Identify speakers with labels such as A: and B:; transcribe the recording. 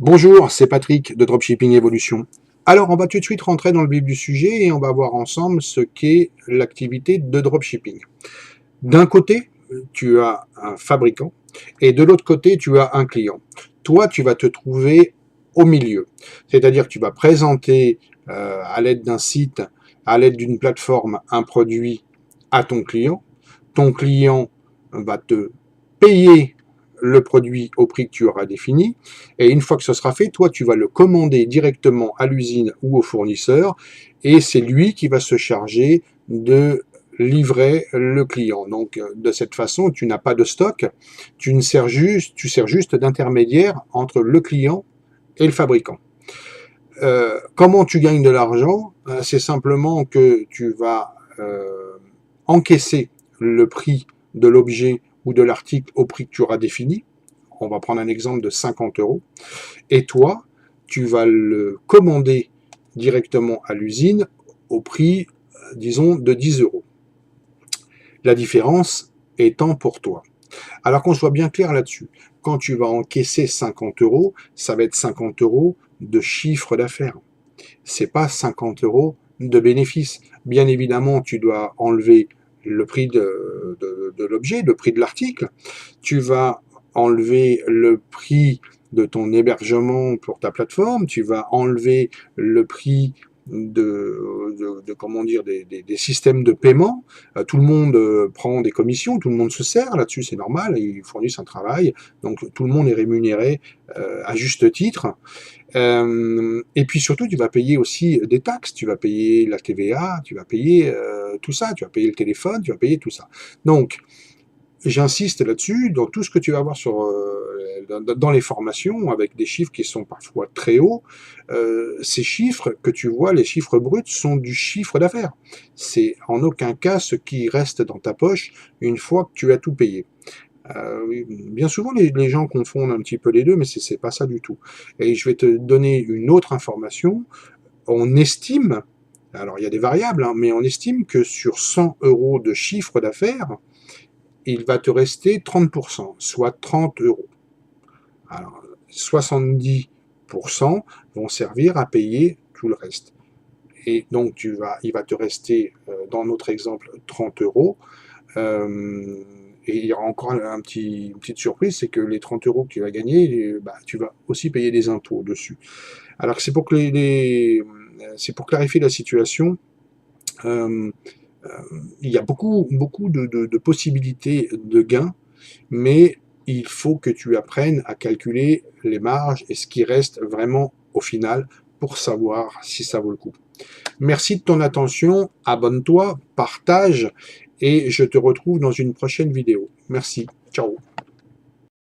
A: Bonjour, c'est Patrick de Dropshipping Evolution. Alors, on va tout de suite rentrer dans le vif du sujet et on va voir ensemble ce qu'est l'activité de dropshipping. D'un côté, tu as un fabricant et de l'autre côté, tu as un client. Toi, tu vas te trouver au milieu. C'est-à-dire que tu vas présenter à l'aide d'un site, à l'aide d'une plateforme, un produit à ton client. Ton client va te payer le produit au prix que tu auras défini, et une fois que ce sera fait, toi tu vas le commander directement à l'usine ou au fournisseur, et c'est lui qui va se charger de livrer le client. Donc de cette façon, tu n'as pas de stock, tu sers juste d'intermédiaire entre le client et le fabricant. Comment tu gagnes de l'argent? C'est simplement que tu vas encaisser le prix de l'objet ou de l'article au prix que tu auras défini. On va prendre un exemple de 50 €. Et toi, tu vas le commander directement à l'usine au prix, disons, de 10 €. La différence étant pour toi. Alors qu'on soit bien clair là-dessus, quand tu vas encaisser 50 €, ça va être 50 € de chiffre d'affaires. C'est pas 50 € de bénéfice. Bien évidemment, tu dois enlever le prix de l'objet, le prix de l'article. Tu vas enlever le prix de ton hébergement pour ta plateforme. Tu vas enlever le prix comment dire, des systèmes de paiement. Tout le monde prend des commissions, tout le monde se sert là-dessus, c'est normal, ils fournissent un travail, donc tout le monde est rémunéré à juste titre. Et puis surtout, tu vas payer aussi des taxes, tu vas payer la TVA, tu vas payer tout ça, tu vas payer le téléphone, tu vas payer tout ça. Donc, j'insiste là-dessus, dans tout ce que tu vas voir dans les formations, avec des chiffres qui sont parfois très hauts, ces chiffres que tu vois, les chiffres bruts, sont du chiffre d'affaires. C'est en aucun cas ce qui reste dans ta poche une fois que tu as tout payé. Bien souvent, les gens confondent un petit peu les deux, mais c'est pas ça du tout. Et je vais te donner une autre information. On estime, alors il y a des variables, hein, mais on estime que sur 100 € de chiffre d'affaires, il va te rester 30%, soit 30 €. Alors, 70% vont servir à payer tout le reste. Et donc, il va te rester, dans notre exemple, 30 €. Et il y aura encore une petite surprise, c'est que les 30 € que tu vas gagner, tu vas aussi payer des impôts dessus. Alors c'est pour c'est pour clarifier la situation. Euh, il y a beaucoup de possibilités de gains, mais il faut que tu apprennes à calculer les marges et ce qui reste vraiment au final pour savoir si ça vaut le coup. Merci de ton attention, abonne-toi, partage et je te retrouve dans une prochaine vidéo. Merci, ciao.